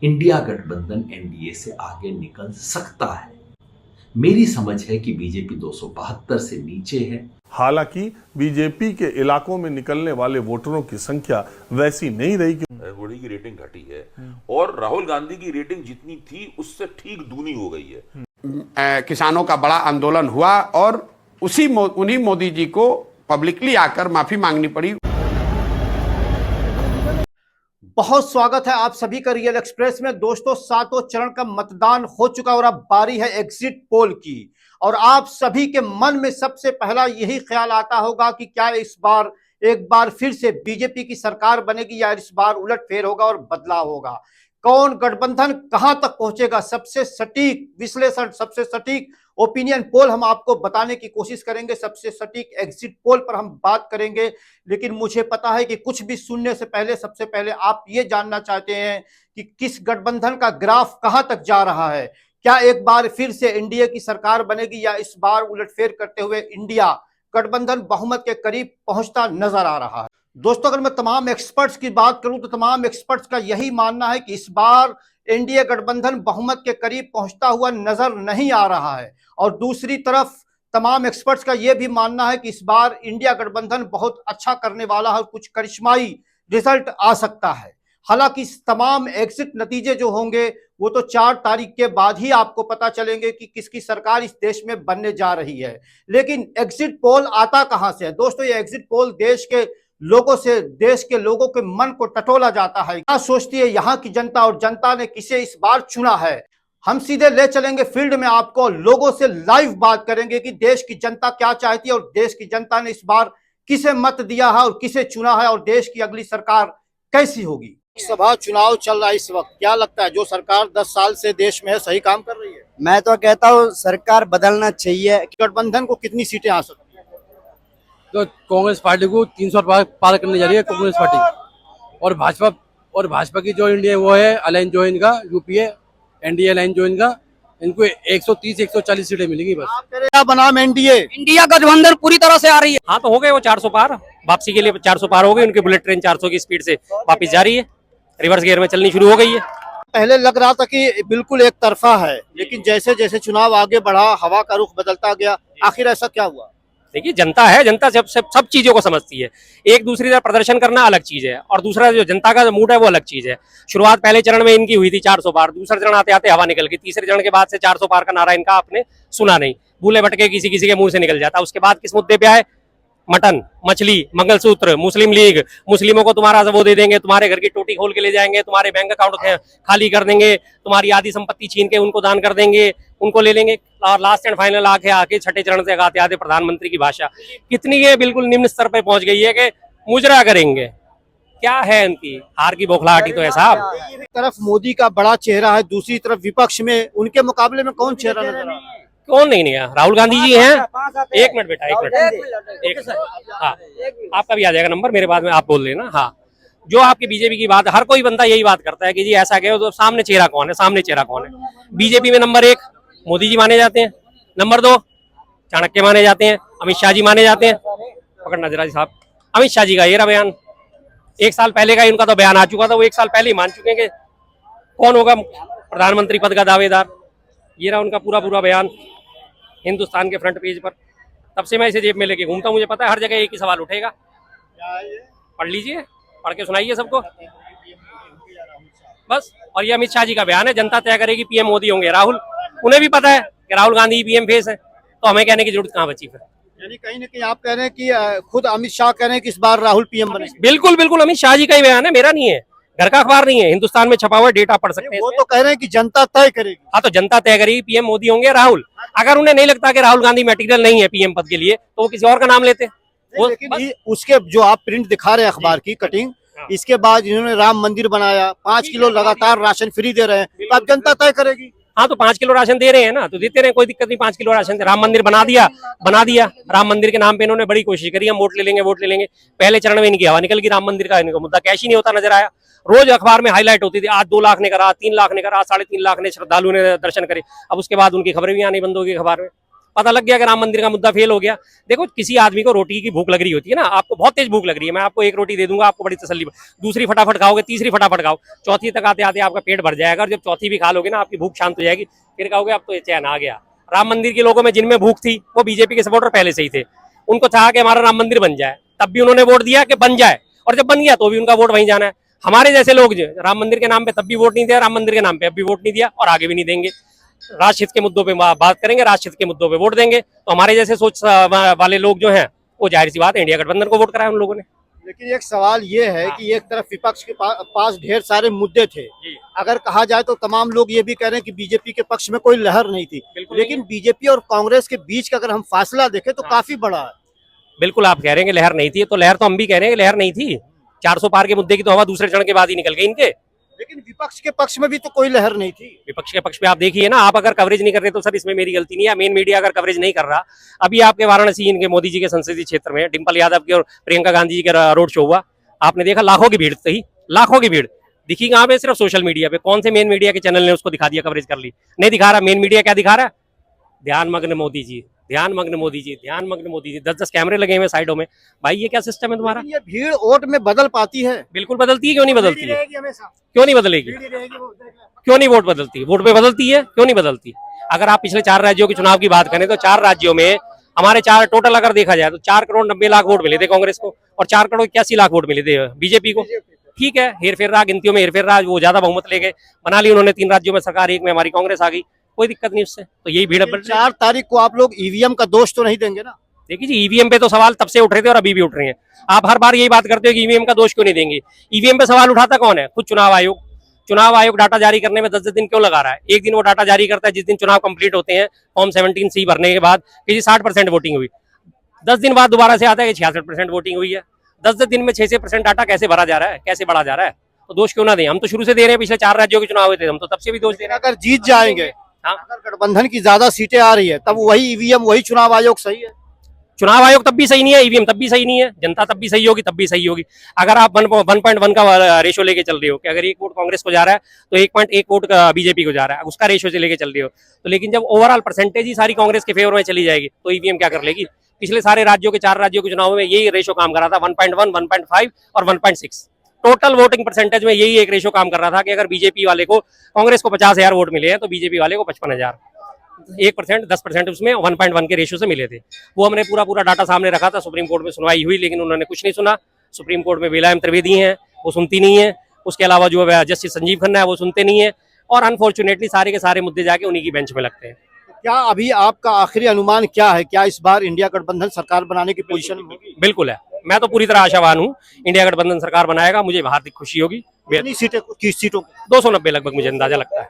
India गठबंधन NDA से आगे निकल सकता है। मेरी समझ है कि बीजेपी 272 से नीचे है। हालांकि बीजेपी के इलाकों में निकलने वाले वोटरों की संख्या वैसी नहीं रही कि मोदी की रेटिंग घटी है और राहुल गांधी की रेटिंग जितनी थी उससे ठीक दूनी हो गई है। किसानों का बड़ा आंदोलन हुआ और उन्हीं मोदी जी को पब्लिकली आकर माफी मांगनी पड़ी। बहुत स्वागत है आप सभी का रियल एक्सप्रेस में। दोस्तों, सातों चरण का मतदान हो चुका और अब बारी है एग्जिट पोल की। और आप सभी के मन में सबसे पहला यही ख्याल आता होगा कि क्या इस बार एक बार फिर से बीजेपी की सरकार बनेगी या इस बार उलटफेर होगा और बदलाव होगा। कौन गठबंधन कहां तक पहुंचेगा, सबसे सटीक विश्लेषण, सबसे सटीक ओपिनियन पोल हम आपको बताने की कोशिश करेंगे। सबसे सटीक एग्जिट पोल पर हम बात करेंगे। लेकिन मुझे पता है कि कुछ भी सुनने से पहले सबसे पहले आप ये जानना चाहते हैं कि किस गठबंधन का ग्राफ कहां तक जा रहा है। क्या एक बार फिर से एनडीए की सरकार बनेगी या इस बार उलटफेर करते हुए इंडिया गठबंधन बहुमत के करीब पहुंचता नजर आ रहा है। दोस्तों, अगर मैं तमाम एक्सपर्ट्स की बात करूं तो तमाम एक्सपर्ट्स का यही मानना है कि इस बार एनडीए गठबंधन बहुमत के करीब पहुंचता हुआ नजर नहीं आ रहा है। और दूसरी तरफ तमाम एक्सपर्ट्स का यह भी मानना है कि इस बार इंडिया गठबंधन बहुत अच्छा करने वाला है, कुछ करिश्माई रिजल्ट आ सकता है। हालांकि तमाम एग्जिट नतीजे जो होंगे वो तो 4 तारीख के बाद ही आपको पता चलेंगे कि किसकी सरकार इस देश में बनने जा रही है। लेकिन एग्जिट पोल आता कहां से है दोस्तों? ये एग्जिट पोल देश के लोगों से, देश के लोगों के मन को टटोला जाता है। क्या सोचती है यहाँ की जनता और जनता ने किसे इस बार चुना है। हम सीधे ले चलेंगे फील्ड में, आपको लोगों से लाइव बात करेंगे कि देश की जनता क्या चाहती है और देश की जनता ने इस बार किसे मत दिया है और किसे चुना है और देश की अगली सरकार कैसी होगी। लोकसभा चुनाव चल रहा है इस वक्त, क्या लगता है जो सरकार 10 साल से देश में है सही काम कर रही है? मैं तो कहता हूँ सरकार बदलना चाहिए। गठबंधन को कितनी सीटें आ सकती है? तो कांग्रेस पार्टी को 300 पार करने जा रही है कांग्रेस पार्टी। और भाजपा की जो इंडिया वो है अलायंस जो है इनका यूपीए एनडीए अलायंस जो इनका, इनको 130-140 सीटें मिलेगी बस। क्या बनाम एनडीए? इंडिया गठबंधन पूरी तरह से आ रही है। हाँ, तो हो गए वो 400 पार, वापसी के लिए 400 पार हो गए। उनकी बुलेट ट्रेन 400 की स्पीड से वापस जा रही है, रिवर्स गियर में चलनी शुरू हो गई है। पहले लग रहा था कि बिल्कुल एक तरफा है, लेकिन जैसे जैसे चुनाव आगे बढ़ा हवा का रुख बदलता गया। आखिर ऐसा क्या हुआ? देखिए, जनता है, जनता सब चीजों को समझती है। एक दूसरी तरह प्रदर्शन करना अलग चीज है और दूसरा जो जनता का मूड है वो अलग चीज है। शुरुआत पहले चरण में इनकी हुई थी 400 पार, दूसरे चरण आते आते हवा निकल गई, तीसरे चरण के बाद से 400 पार का नारा इनका आपने सुना नहीं, भूले भटके किसी किसी के मुंह से निकल जाता। उसके बाद किस मुद्दे पे आए? मटन, मछली, मंगलसूत्र, मुस्लिम लीग, मुस्लिमों को तुम्हारा वो दे देंगे, तुम्हारे घर की टोटी खोल के ले जाएंगे, तुम्हारे बैंक अकाउंट खाली कर देंगे, तुम्हारी आधी संपत्ति छीन के उनको दान कर देंगे, उनको ले लेंगे। और लास्ट एंड फाइनल आके छठे चरण से आते आते प्रधानमंत्री की भाषा कितनी ये बिल्कुल निम्न स्तर पर पहुंच गई है कि मुजरा करेंगे। क्या है उनकी हार की बौखलाहटी तो है साहब। एक तरफ मोदी का बड़ा चेहरा है, दूसरी तरफ विपक्ष में उनके मुकाबले में कौन चेहरा नजर आ रहा है? कौन नहीं है? राहुल गांधी जी हैं। एक मिनट बेटा, एक मिनट। हाँ, आपका भी आ जाएगा नंबर, मेरे बाद में आप बोल लेना। हाँ, जो आपकी बीजेपी की बात, हर कोई बंदा यही बात करता है कि जी ऐसा क्या, तो सामने चेहरा कौन है? सामने चेहरा कौन है? बीजेपी में नंबर 1 मोदी जी माने जाते हैं, नंबर 2 चाणक्य माने जाते हैं, अमित शाह जी माने जाते हैं। पकड़ना जरा जी साहब, अमित शाह जी का ये रहा बयान, 1 साल पहले का उनका तो बयान आ चुका था, वो 1 साल पहले ही मान चुके हैं कि कौन होगा प्रधानमंत्री पद का दावेदार। ये रहा उनका पूरा बयान हिंदुस्तान के फ्रंट पेज पर। तब से मैं इसे जेब में लेके घूमता हूँ, मुझे पता है हर जगह एक ही सवाल उठेगा। पढ़ लीजिए, पढ़ के सुनाइए सबको बस। और ये अमित शाह जी का बयान है, जनता तय करेगी पीएम मोदी होंगे राहुल। उन्हें भी पता है कि राहुल गांधी पीएम फेस है, तो हमें कहने की जरूरत कहाँ बची फिर? यानी कहीं ना कहीं आप कह रहे हैं कि खुद अमित शाह कह रहे हैं कि इस बार राहुल पीएम बने। बिल्कुल अमित शाह जी का ही बयान है, मेरा नहीं है, घर का अखबार नहीं है, हिंदुस्तान में छपा हुआ डेटा पढ़ सकते हैं। वो तो कह रहे हैं कि जनता तय करेगी। हाँ, तो जनता तय करेगी पीएम मोदी होंगे राहुल। अगर उन्हें नहीं लगता कि राहुल गांधी मटेरियल नहीं है पीएम पद के लिए, तो वो किसी और का नाम लेते। लेकिन उसके जो आप प्रिंट दिखा रहे हैं अखबार की कटिंग, इसके बाद इन्होंने राम मंदिर बनाया, 5 किलो लगातार राशन फ्री दे रहे हैं, तो अब जनता तय करेगी। हाँ, तो 5 किलो राशन दे रहे हैं ना, तो देते रहे, कोई दिक्कत नहीं। 5 किलो राशन, राम मंदिर बना दिया। राम मंदिर के नाम पे इन्होंने बड़ी कोशिश करी, हम वोट ले लेंगे। पहले चरण में इनकी हवा निकल गई, राम मंदिर का इनका मुद्दा कैश ही नहीं होता नजर आया। रोज अखबार में हाईलाइट होती थी, आज 2 लाख ने करा, 3 लाख ने करा, 3.5 लाख ने श्रद्धालु ने दर्शन करे। अब उसके बाद उनकी खबरें भी आनी बंद होगी अखबार में। पता लग गया कि राम मंदिर का मुद्दा फेल हो गया। देखो किसी आदमी को रोटी की भूख लग रही होती है ना, आपको बहुत तेज भूख लग रही है, मैं आपको एक रोटी दे दूंगा, आपको बड़ी तसल्ली, दूसरी फटाफट खाओगे, तीसरी फटाफट खाओ, चौथी तक आते आते आपका पेट भर जाएगा, और जब चौथी भी खा लोगे ना आपकी भूख शांत हो जाएगी, फिर कहोगे अब तो ये चैन आ गया। राम मंदिर के लोगों में जिनमें भूख थी वो बीजेपी के सपोर्टर पहले से ही थे, उनको चाहा कि हमारा राम मंदिर बन जाए, तब भी उन्होंने वोट दिया कि बन जाए, और जब बन गया तो भी उनका वोट वहीं जाना है। हमारे जैसे लोग जो राम मंदिर के नाम पे तब भी वोट नहीं दिया, राम मंदिर के नाम पे अब भी वोट नहीं दिया, और आगे भी नहीं देंगे। राष्ट्रहित के मुद्दों पे बात करेंगे, राष्ट्रहित के मुद्दों पे वोट देंगे, तो हमारे जैसे सोच वाले लोग जो हैं वो जाहिर सी बात है इंडिया गठबंधन को वोट कराया उन लोगों ने। लेकिन एक सवाल ये है कि एक तरफ विपक्ष के पास ढेर सारे मुद्दे थे, अगर कहा जाए तो तमाम लोग ये भी कह रहे हैं कि बीजेपी के पक्ष में कोई लहर नहीं थी, लेकिन बीजेपी और कांग्रेस के बीच का अगर हम फासला देखें तो काफी बड़ा है। बिल्कुल आप कह रहे हैं कि लहर नहीं थी, तो लहर तो हम भी कह रहे हैं कि लहर नहीं थी। 400 पार के मुद्दे की तो हवा दूसरे चरण के बाद ही निकल गई इनके। लेकिन विपक्ष के पक्ष में भी तो कोई लहर नहीं थी। विपक्ष के पक्ष में आप देखिए ना, आप अगर कवरेज नहीं कर रहे तो सर इसमें मेरी गलती नहीं है, मेन मीडिया अगर कवरेज नहीं कर रहा। अभी आपके वाराणसी इनके मोदी जी के संसदीय क्षेत्र में डिम्पल यादव की और प्रियंका गांधी जी का रोड शो हुआ, आपने देखा लाखों की भीड़ थी, लाखों की भीड़ दिखी कहाँ पे? सिर्फ सोशल मीडिया पे। कौन से मेन मीडिया के चैनल ने उसको दिखा दिया, कवरेज कर ली? नहीं दिखा रहा। मेन मीडिया क्या दिखा रहा है? ध्यान मग्न मोदी जी, ध्यान मग्न मोदी जी, ध्यान मग्न मोदी जी, 10-10 कैमरे लगे हुए साइडों में। भाई ये क्या सिस्टम है तुम्हारा? ये भीड़ वोट में बदल पाती है? बिल्कुल बदलती है, क्यों नहीं बदलती है? हमेशा क्यों नहीं बदलेगी? क्यों नहीं वोट बदलती? वोट पे बदलती है, क्यों नहीं बदलती? अगर आप पिछले 4 राज्यों के चुनाव की बात करें तो 4 राज्यों में हमारे 4 टोटल अगर देखा जाए तो 4 करोड़ 90 लाख वोट मिले थे कांग्रेस को, और 4 करोड़ 81 लाख वोट मिले थे बीजेपी को। ठीक है, हेर फेर रहा, गिनतियों में हेर फेर रहा, वो ज्यादा बहुमत ले गए, बना ली उन्होंने 3 राज्यों में सरकार, एक में हमारी कांग्रेस आ गई, कोई दिक्कत नहीं उससे। तो यही भीड़ 4 तारीख को आप लोग ईवीएम का दोष तो नहीं देंगे ना? देखिए जी, ईवीएम पे तो सवाल तब से उठ रहे थे और अभी भी उठ रहे हैं। आप हर बार यही बात करते हो कि ईवीएम का दोष क्यों नहीं देंगे। ईवीएम पे सवाल उठाता कौन है? खुद चुनाव आयोग। चुनाव आयोग डाटा जारी करने में 10 दिन क्यों लगा रहा है? एक दिन वो डाटा जारी करता है जिस दिन चुनाव कंप्लीट होते हैं, फॉर्म 17C भरने के बाद कि 60% वोटिंग हुई। 10 दिन बाद दोबारा से आता है कि 66% वोटिंग हुई है। 10 दिन में 6% डाटा कैसे भरा जा रहा है, कैसे बढ़ा जा रहा है? तो दोष क्यों ना दें? हम तो शुरू से दे रहे हैं, पिछले 4 राज्यों के चुनाव हुए थे, हम तो तब से भी दोष दे रहे हैं। अगर जीत जाएंगे, अगर गठबंधन की ज्यादा सीटें आ रही है, तब वही ईवीएम वही चुनाव आयोग सही है? चुनाव आयोग तब भी सही नहीं है, ईवीएम तब भी सही नहीं है, जनता तब भी सही होगी, तब भी सही होगी। अगर आप 1.1 का रेशो लेके चल रहे हो कि अगर 1 वोट कांग्रेस को जा रहा है तो 1.1 वोट बीजेपी को जा रहा है, उसका रेशो से लेके चल रहे हो, तो लेकिन जब ओवरऑल परसेंटेज ही सारी कांग्रेस के फेवर में चली जाएगी तो ईवीएम क्या कर लेगी? पिछले सारे राज्यों के 4 राज्यों के चुनाव में यही रेशो काम कर रहा था, 1.1, 1.5 और 1.6। टोटल वोटिंग परसेंटेज में यही एक रेशो काम कर रहा था कि अगर बीजेपी वाले को, कांग्रेस को 50,000 वोट मिले हैं तो बीजेपी वाले को 55,000, 1%, 10% उसमें 1.1 के रेशो से मिले थे। वो हमने पूरा डाटा सामने रखा था, सुप्रीम कोर्ट में सुनवाई हुई, लेकिन उन्होंने कुछ नहीं सुना। सुप्रीम कोर्ट में बेलायम त्रिवेदी हैं, वो सुनती नहीं है। उसके अलावा जो जस्टिस संजीव खन्ना है वो सुनते नहीं है, और अनफॉर्चुनेटली सारे के सारे मुद्दे जाके उन्हीं की बेंच में लगते हैं। क्या अभी आपका आखिरी अनुमान क्या है? क्या इस बार इंडिया गठबंधन सरकार बनाने की पोजीशन में होगी? बिल्कुल है, मैं तो पूरी तरह आशावान हूँ, इंडिया गठबंधन सरकार बनाएगा, मुझे हार्दिक खुशी होगी। कितनी सीटें, किस सीटों? 290 लगभग मुझे अंदाजा लगता है।